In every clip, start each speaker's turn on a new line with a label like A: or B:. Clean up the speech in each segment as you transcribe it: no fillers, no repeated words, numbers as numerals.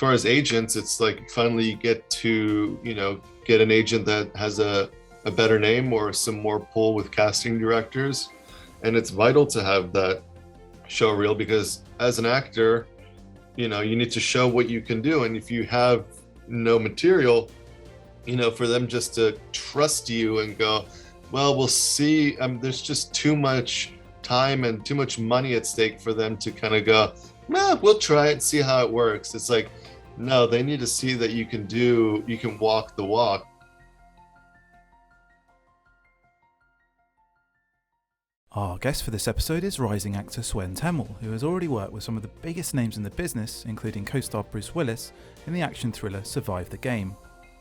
A: far as agents, it's like finally you get to, get an agent that has a better name or some more pull with casting directors. And it's vital to have that show reel, because as an actor, you need to show what you can do. And if you have no material, for them just to trust you and go, well, we'll see. There's just too much time and too much money at stake for them to kind of go, well, we'll try it, see how it works. It's like, no, they need to see that you can walk the walk.
B: Our guest for this episode is rising actor Swen Temmel, who has already worked with some of the biggest names in the business, including co-star Bruce Willis in the action thriller Survive the Game.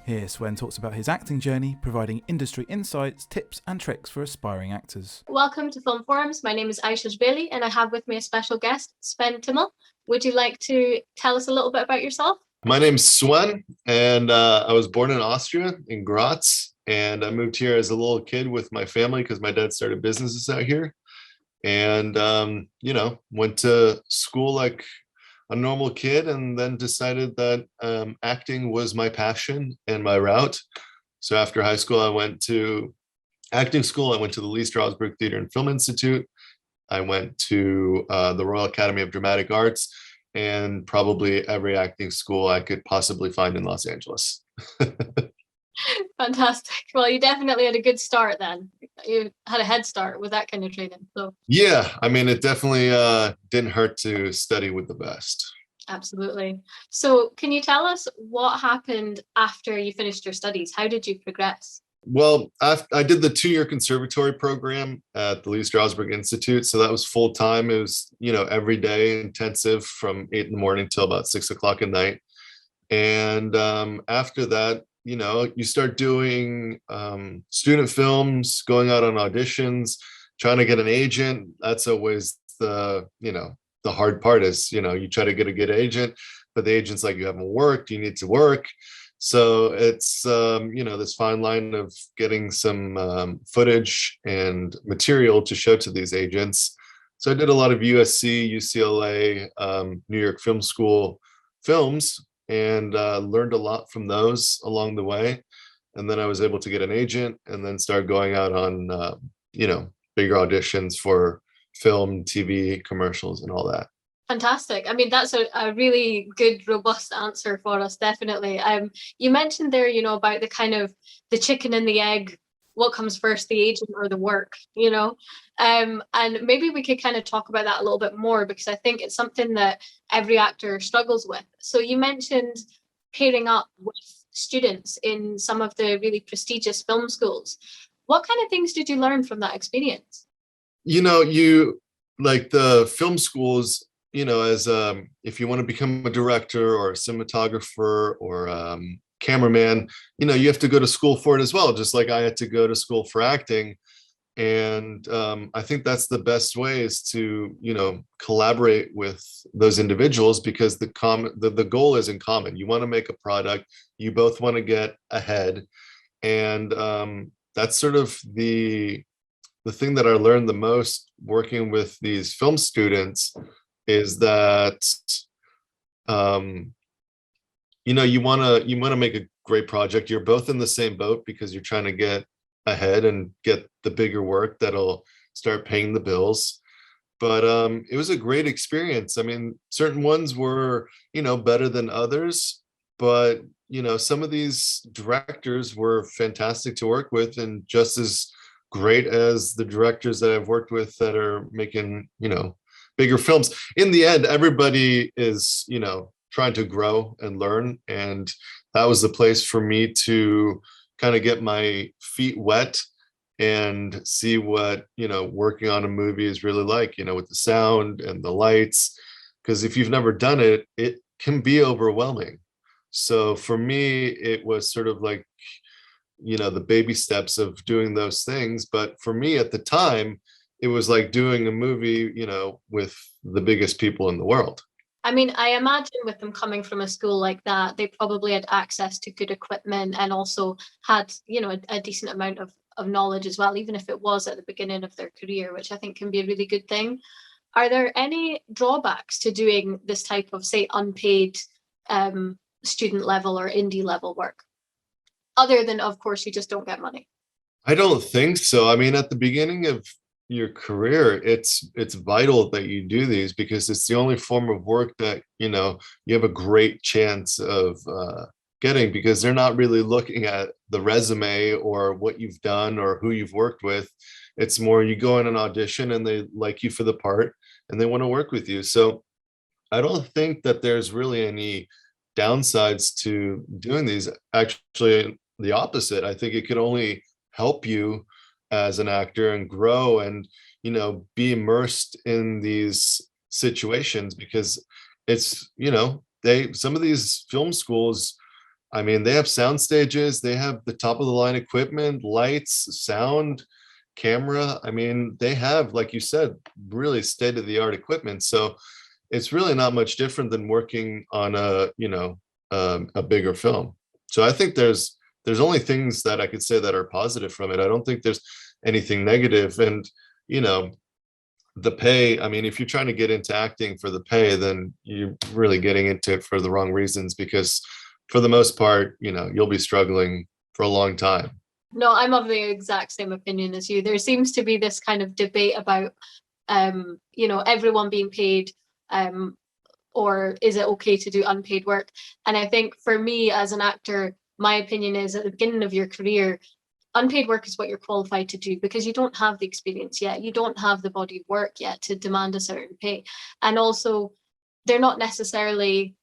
B: Here, Swen talks about his acting journey, providing industry insights, tips and tricks for aspiring actors.
C: Welcome to Film Forums. My name is Aiysha Jebali and I have with me a special guest, Swen Temmel. Would you like to tell us a little bit about yourself?
A: My name's Swen, and I was born in Austria, in Graz, and I moved here as a little kid with my family because my dad started businesses out here. And, went to school like a normal kid, and then decided that acting was my passion and my route. So after high school, I went to acting school. I went to the Lee Strasberg Theater and Film Institute. I went to the Royal Academy of Dramatic Arts, and probably every acting school I could possibly find in Los Angeles.
C: Fantastic. Well, you definitely had a good start then. You had a head start with that kind of training. So
A: yeah, it definitely didn't hurt to study with the best.
C: Absolutely. So can you tell us what happened after you finished your studies? How did you progress?
A: Well, I did the 2-year conservatory program at the Lee Strasberg Institute. So that was full time. It was, every day intensive from 8 in the morning till about 6 o'clock at night. And after that, you start doing student films, going out on auditions, trying to get an agent. That's always the hard part is, you try to get a good agent, but the agent's like, you haven't worked, you need to work. So it's, this fine line of getting some footage and material to show to these agents. So I did a lot of USC, UCLA, New York Film School films, and learned a lot from those along the way. And then I was able to get an agent and then start going out on, bigger auditions for film, TV, commercials, and all that.
C: Fantastic. That's a really good, robust answer for us, definitely. You mentioned there, about the kind of the chicken and the egg, what comes first, the agent or the work, and maybe we could kind of talk about that a little bit more, because I think it's something that every actor struggles with. So you mentioned pairing up with students in some of the really prestigious film schools. What kind of things did you learn from that experience?
A: You like the film schools, as if you want to become a director or a cinematographer or cameraman, you have to go to school for it as well, just like I had to go to school for acting. And I think that's the best way is to, collaborate with those individuals, because the goal is in common. You want to make a product, you both want to get ahead. And that's sort of the thing that I learned the most working with these film students is that, you want to make a great project. You're both in the same boat because you're trying to get ahead and get the bigger work that'll start paying the bills. But it was a great experience. Certain ones were, better than others, but, some of these directors were fantastic to work with and just as great as the directors that I've worked with that are making, bigger films. In the end, everybody is, trying to grow and learn. And that was the place for me to kind of get my feet wet and see what, working on a movie is really like, with the sound and the lights. Because if you've never done it, it can be overwhelming. So for me, it was sort of like, the baby steps of doing those things. But for me at the time, it was like doing a movie, with the biggest people in the world.
C: I imagine with them coming from a school like that, they probably had access to good equipment and also had, a decent amount of knowledge as well, even if it was at the beginning of their career, which I think can be a really good thing. Are there any drawbacks to doing this type of, say, unpaid student level or indie level work, other than, of course, you just don't get money?
A: I don't think so. I mean, at the beginning of your career, it's vital that you do these, because it's the only form of work that, you know, you have a great chance of getting, because they're not really looking at the resume or what you've done or who you've worked with. It's more you go in an audition and they like you for the part and they want to work with you. So I don't think that there's really any downsides to doing these. Actually, the opposite. I think it could only help you as an actor and grow and, you know, be immersed in these situations, because it's, you know, some of these film schools, I mean, they have sound stages, they have the top of the line equipment, lights, sound, camera. I mean, they have, like you said, really state of the art equipment. So it's really not much different than working on a, you know, a bigger film. So I think there's only things that I could say that are positive from it. I don't think there's anything negative. And, you know, the pay, I mean, if you're trying to get into acting for the pay, then you're really getting into it for the wrong reasons, because for the most part, you know, you'll be struggling for a long time.
C: No, I'm of the exact same opinion as you. There seems to be this kind of debate about, you know, everyone being paid, or is it okay to do unpaid work? And I think for me as an actor, my opinion is at the beginning of your career, unpaid work is what you're qualified to do, because you don't have the experience yet. You don't have the body of work yet to demand a certain pay. And also, you're not necessarily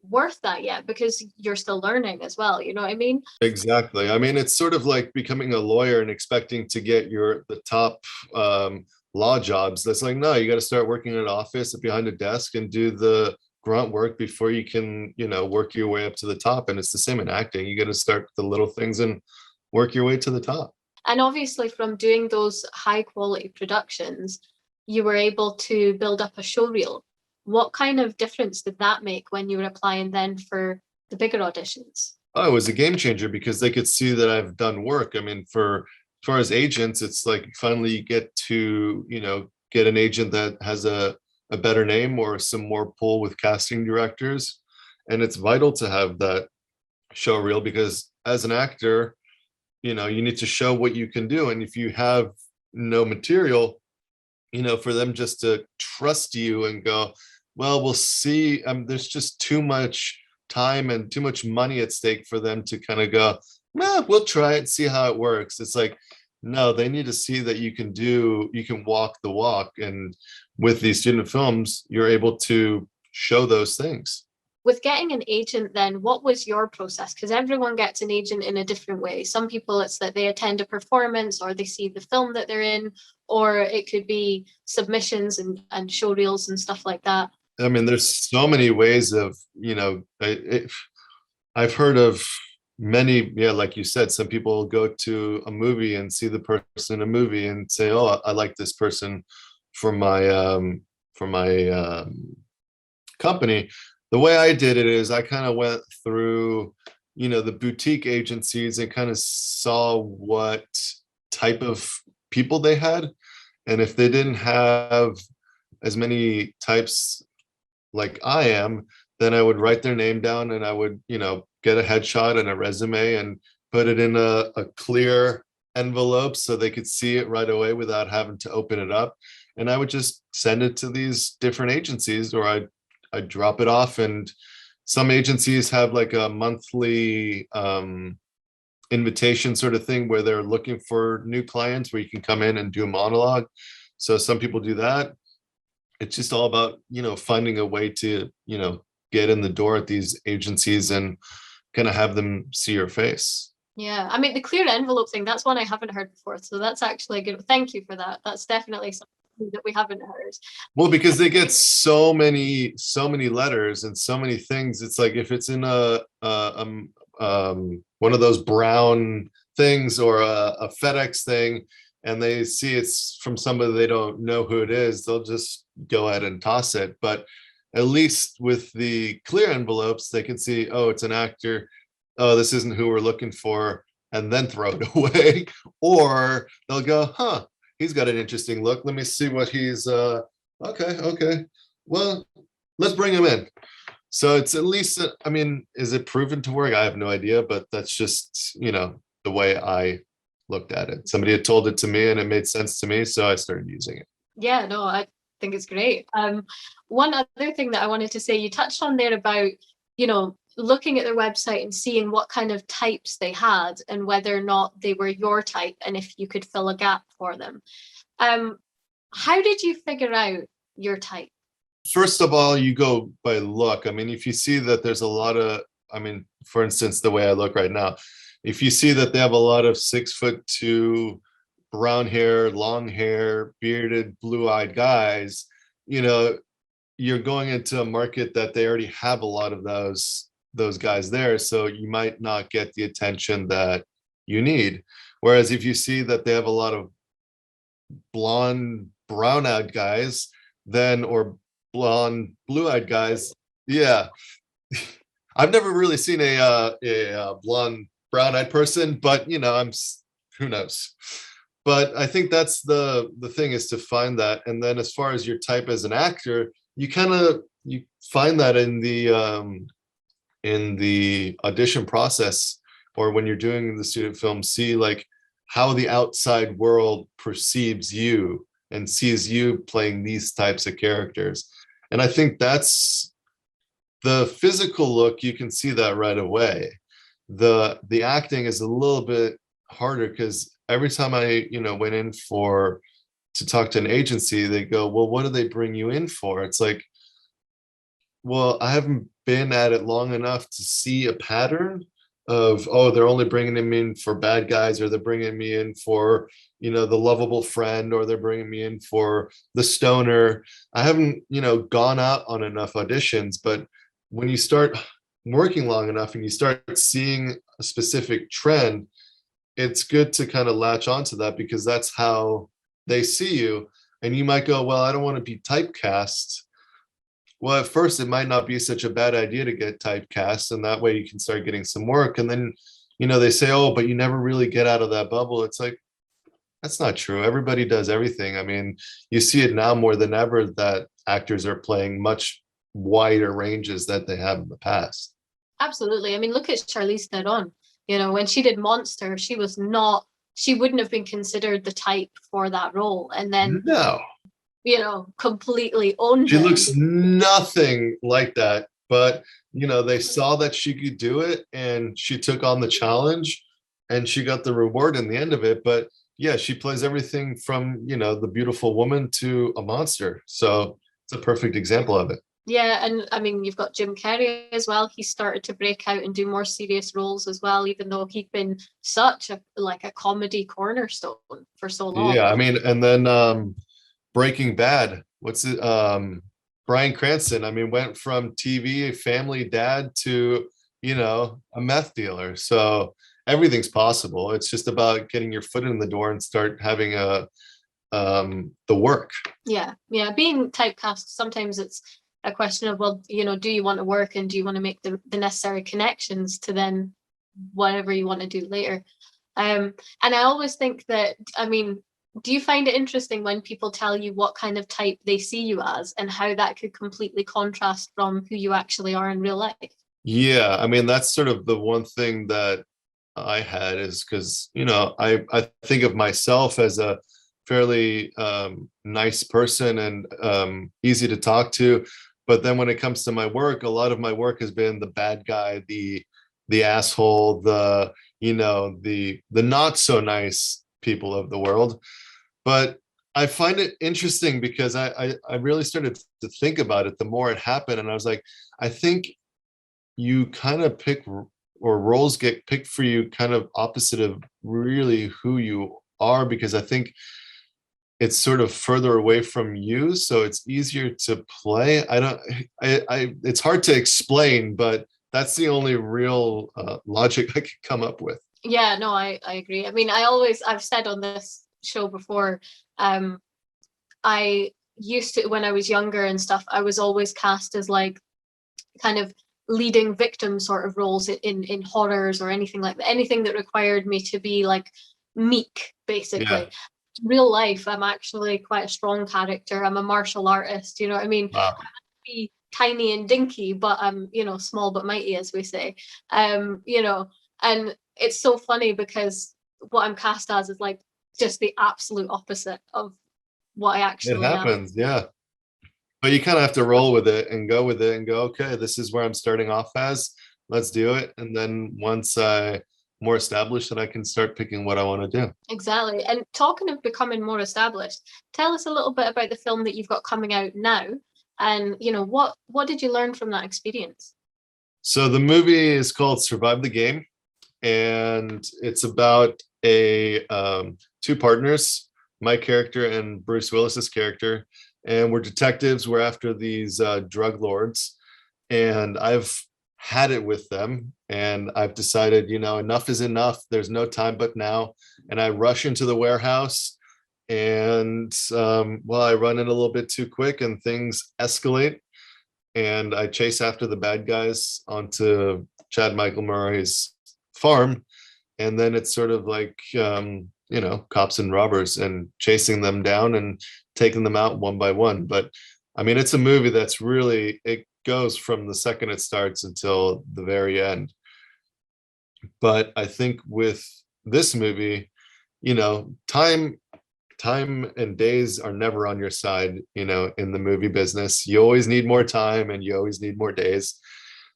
C: worth that yet, because you're still learning as well. You know what I mean?
A: Exactly. I mean, it's sort of like becoming a lawyer and expecting to get the top law jobs. That's like, no, you got to start working in an office behind a desk and do the grunt work before you can, you know, work your way up to the top. And it's the same in acting. You got to start with the little things and work your way to the top.
C: And obviously from doing those high quality productions, you were able to build up a showreel. What kind of difference did that make when you were applying then for the bigger auditions?
A: Oh, it was a game changer, because they could see that I've done work. I mean, as far as agents, it's like finally you get to, you know, get an agent that has a better name or some more pull with casting directors. And it's vital to have that show reel, because as an actor, you know, you need to show what you can do. And if you have no material, you know, for them just to trust you and go, well, we'll see. There's just too much time and too much money at stake for them to kind of go, well, we'll try it, see how it works. It's like, no, they need to see that you can walk the walk. And with these student films, you're able to show those things.
C: With getting an agent then, what was your process? Because everyone gets an agent in a different way. Some people, it's that they attend a performance or they see the film that they're in, or it could be submissions and showreels and stuff like that.
A: I mean, there's so many ways of, you know, I've heard of many, yeah, like you said, some people go to a movie and see the person in a movie and say, oh, I like this person for my company. The way I did it is I kind of went through, you know, the boutique agencies and kind of saw what type of people they had. And if they didn't have as many types like I am, then I would write their name down and I would, you know, get a headshot and a resume and put it in a clear envelope so they could see it right away without having to open it up. And I would just send it to these different agencies, or I'd drop it off. And some agencies have like a monthly invitation sort of thing where they're looking for new clients where you can come in and do a monologue. So some people do that. It's just all about, you know, finding a way to, you know, get in the door at these agencies and kind of have them see your face.
C: Yeah, I mean, the clear envelope thing, that's one I haven't heard before. So that's actually good. Thank you for that. That's definitely something that we haven't heard.
A: Well, because they get so many letters and so many things. It's like if it's in one of those brown things or a FedEx thing, and they see it's from somebody they don't know who it is, they'll just go ahead and toss it. But at least with the clear envelopes, they can see, oh, it's an actor. Oh, this isn't who we're looking for, and then throw it away. Or they'll go, huh, he's got an interesting look. Let me see what he's, okay. Well, let's bring him in. So it's at least, I mean, is it proven to work? I have no idea, but that's just, the way I looked at it. Somebody had told it to me and it made sense to me, so I started using it.
C: Yeah, no, I think it's great. One other thing that I wanted to say, you touched on there about, looking at their website and seeing what kind of types they had and whether or not they were your type and if you could fill a gap for them. How did you figure out your type?
A: First of all, you go by look. I mean, if you see that there's a lot of, for instance, the way I look right now, if you see that they have a lot of 6'2", brown hair, long hair, bearded, blue-eyed guys, you're going into a market that they already have a lot of those guys there. So you might not get the attention that you need. Whereas if you see that they have a lot of blonde, brown-eyed guys, or blonde, blue-eyed guys, yeah. I've never really seen a blonde, brown-eyed person, but who knows? But I think that's the thing, is to find that. And then as far as your type as an actor, you find that in the audition process, or when you're doing the student film, see like how the outside world perceives you and sees you playing these types of characters. And I think that's the physical look. You can see that right away. The acting is a little bit harder, because every time I went in to talk to an agency, they go, well, what do they bring you in for? It's like, well, I haven't been at it long enough to see a pattern of, oh, they're only bringing him in for bad guys, or they're bringing me in for the lovable friend, or they're bringing me in for the stoner. I haven't gone out on enough auditions. But when you start working long enough and you start seeing a specific trend, it's good to kind of latch onto that, because that's how they see you. And you might go, well, I don't want to be typecast. Well, at first it might not be such a bad idea to get typecast, and that way you can start getting some work. And then they say, oh, but you never really get out of that bubble. It's like, that's not true. Everybody does everything. I mean, you see it now more than ever that actors are playing much wider ranges that they have in the past.
C: Absolutely. I mean, look at Charlize Theron. When she did Monster, she wouldn't have been considered the type for that role. And then,
A: no,
C: completely owned
A: she
C: it.
A: looks nothing like that. But, they saw that she could do it, and she took on the challenge, and she got the reward in the end of it. But yeah, she plays everything from, the beautiful woman to a monster. So it's a perfect example of it.
C: Yeah, and I mean, you've got Jim Carrey as well. He started to break out and do more serious roles as well, even though he'd been such a comedy cornerstone for so long.
A: Yeah, I mean, and then Breaking Bad, Bryan Cranston, I mean, went from TV family dad to, a meth dealer. So everything's possible. It's just about getting your foot in the door and start having the work.
C: Yeah, being typecast, sometimes it's a question of, well, do you want to work, and do you want to make the necessary connections to then whatever you want to do later? And I always think that, I mean, do you find it interesting when people tell you what kind of type they see you as, and how that could completely contrast from who you actually are in real life? Yeah,
A: I mean, that's sort of the one thing that I had, is because, I think of myself as a fairly nice person and easy to talk to. But then when it comes to my work, a lot of my work has been the bad guy, the asshole, the not so nice people of the world. But I find it interesting, because I really started to think about it the more it happened. And I was like, I think you kind of pick, or roles get picked for you kind of opposite of really who you are, because I think it's sort of further away from you, so it's easier to play. It's hard to explain, but that's the only real logic I could come up with.
C: Yeah, no, I agree. I mean, I've said on this show before, I used to, when I was younger and stuff, I was always cast as kind of leading victim sort of roles in horrors or anything like that, anything that required me to be meek, basically. Yeah. Real life, I'm actually quite a strong character. I'm a martial artist, you know what I mean?
A: Wow.
C: Be tiny and dinky, but I'm, you know, small but mighty, as we say. You know, and it's so funny because what I'm cast as is like just the absolute opposite of what I
A: It
C: actually am.
A: happens, yeah. But you kind of have to roll with it and go with it and go, okay, this is where I'm starting off as. Let's do it. And then once I'm more established, then I can start picking what I want to do.
C: Exactly. And talking of becoming more established, tell us a little bit about the film that you've got coming out now. And, you know, what did you learn from that experience?
A: So the movie is called Survive the Game, and it's about two partners, my character and Bruce Willis's character, and we're detectives. We're after these drug lords, and I've had it with them, and I've decided, you know, enough is enough. There's no time but now. And I rush into the warehouse, and well, I run in a little bit too quick, and things escalate. And I chase after the bad guys onto Chad Michael Murray's farm, and then it's sort of like you know, cops and robbers, and chasing them down and taking them out one by one. But I mean, it's a movie that's really, it goes from the second it starts until the very end. But I think with this movie, you know, time and days are never on your side, you know, in the movie business. You always need more time and you always need more days.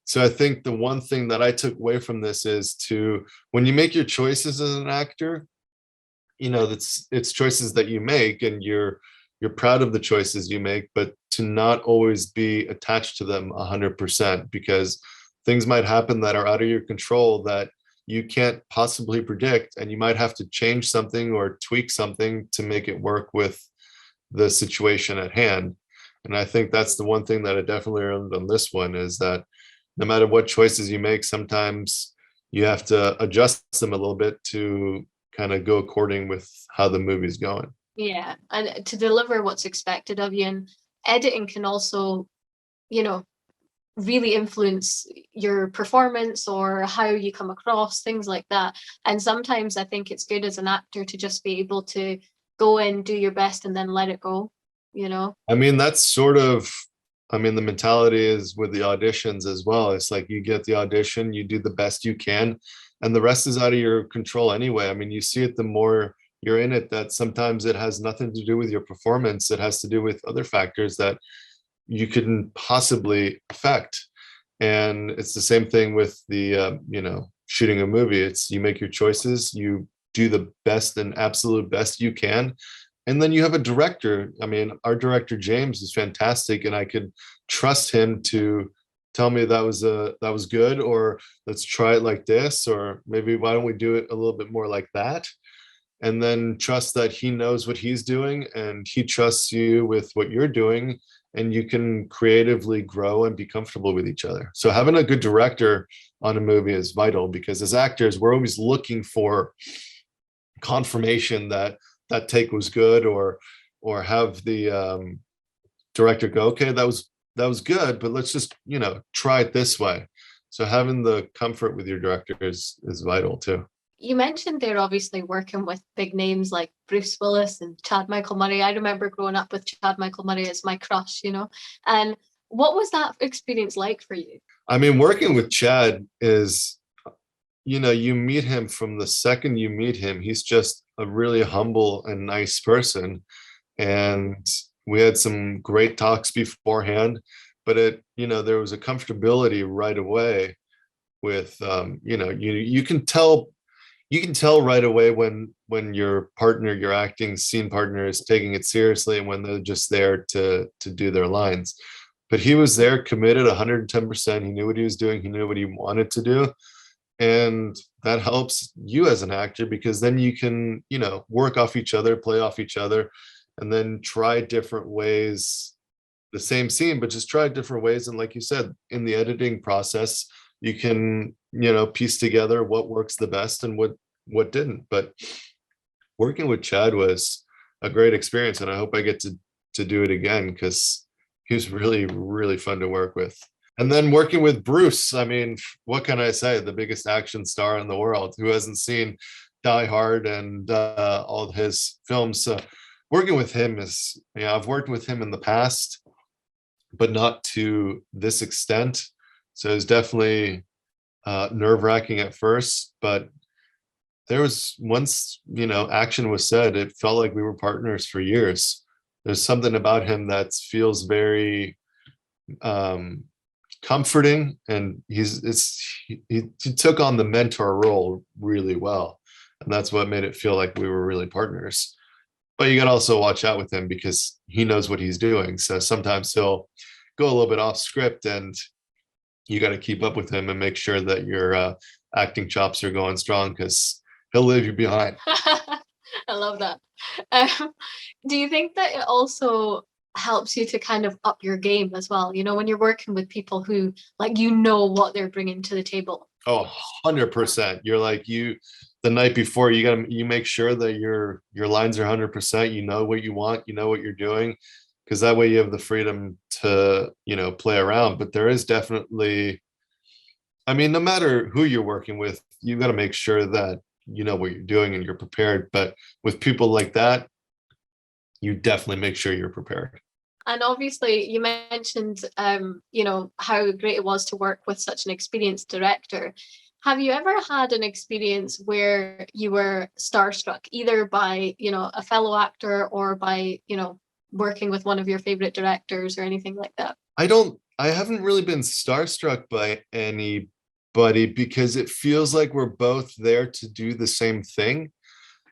A: So I think the one thing that I took away from this is to, when you make your choices as an actor, you know, it's choices that you make, and you're proud of the choices you make, but to not always be attached to them 100%, because things might happen that are out of your control that you can't possibly predict, and you might have to change something or tweak something to make it work with the situation at hand. And I think that's the one thing that I definitely learned on this one, is that no matter what choices you make, sometimes you have to adjust them a little bit to kind of go according with how the movie's going.
C: Yeah, and to deliver what's expected of you. And editing can also, you know, really influence your performance or how you come across, things like that. And sometimes I think it's good as an actor to just be able to go in, do your best, and then let it go, you know?
A: I mean, that's sort of, I mean, the mentality is with the auditions as well. It's like you get the audition, you do the best you can, and the rest is out of your control anyway. I mean, you see it the more you're in it, that sometimes it has nothing to do with your performance. It has to do with other factors that you couldn't possibly affect. And it's the same thing with the, you know, shooting a movie. It's, you make your choices, you do the best and absolute best you can. And then you have a director. I mean, our director, James, is fantastic. And I could trust him to tell me that was good, or let's try it like this, or maybe why don't we do it a little bit more like that? And then trust that he knows what he's doing, and he trusts you with what you're doing, and you can creatively grow and be comfortable with each other. So having a good director on a movie is vital, because as actors, we're always looking for confirmation that that take was good, or have the director go, okay, that was good, but let's just, you know, try it this way. So having the comfort with your director is vital too.
C: You mentioned they're obviously working with big names like Bruce Willis and Chad Michael Murray. I remember growing up with Chad Michael Murray as my crush, you know. And what was that experience like for you?
A: I mean, working with Chad is, you know, you meet him, from the second you meet him, he's just a really humble and nice person. And we had some great talks beforehand, but it, you know, there was a comfortability right away with, you know, you can tell right away when your partner, your acting scene partner, is taking it seriously, and when they're just there to do their lines. But he was there, committed 110%. He knew what he was doing. He knew what he wanted to do. And that helps you as an actor, because then you can, you know, work off each other, play off each other, and then try different ways, the same scene, but just try different ways. And like you said, in the editing process, you can, you know, piece together what works the best and what didn't. But working with Chad was a great experience, and I hope I get to do it again, because he was really, really fun to work with. And then working with Bruce, I mean, what can I say? The biggest action star in the world. Who hasn't seen Die Hard and all of his films? So working with him is, you know, I've worked with him in the past, but not to this extent. So it was definitely nerve-wracking at first, but there was, once, you know, action was said, it felt like we were partners for years. There's something about him that feels very comforting, and he took on the mentor role really well, and that's what made it feel like we were really partners. But you got to also watch out with him because he knows what he's doing, so sometimes he'll go a little bit off script, and you got to keep up with him and make sure that your acting chops are going strong, because he'll leave you behind.
C: I love that. Do you think that it also helps you to kind of up your game as well? You know, when you're working with people who, like, you know what they're bringing to the table.
A: Oh, 100%. You're like, the night before, you make sure that your lines are 100%. You know what you want, you know what you're doing, because that way you have the freedom to, you know, play around. But there is definitely, I mean, no matter who you're working with, you got to make sure that you know what you're doing and you're prepared. But with people like that, you definitely make sure you're prepared.
C: And obviously, you mentioned, you know, how great it was to work with such an experienced director. Have you ever had an experience where you were starstruck, either by, you know, a fellow actor or by, you know, working with one of your favorite directors or anything like that?
A: I haven't really been starstruck by anybody, because it feels like we're both there to do the same thing.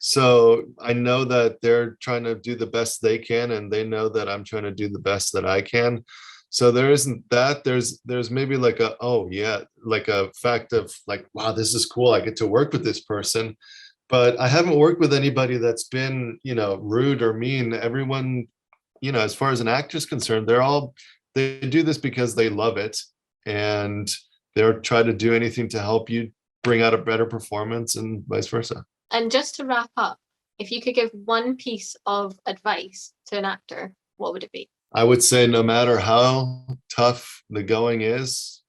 A: So I know that they're trying to do the best they can, and they know that I'm trying to do the best that I can. So there isn't that. There's maybe like a, oh yeah, like a fact of like, wow, this is cool, I get to work with this person. But I haven't worked with anybody that's been, you know, rude or mean. Everyone, you know, as far as an actor's concerned, they do this because they love it, and they're trying to do anything to help you bring out a better performance, and vice versa.
C: And just to wrap up, if you could give one piece of advice to an actor, what would it be?
A: I would say, no matter how tough the going is,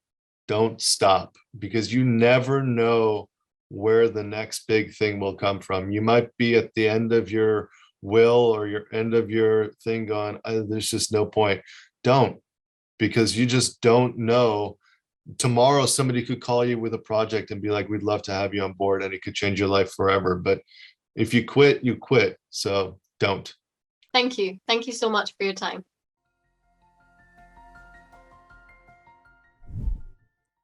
A: don't stop, because you never know where the next big thing will come from. You might be at the end of your will or your end of your thing going, there's just no point. Don't, because you just don't know. Tomorrow somebody could call you with a project and be like, we'd love to have you on board, and it could change your life forever. But if you quit, you quit. So don't.
C: Thank you so much for your time.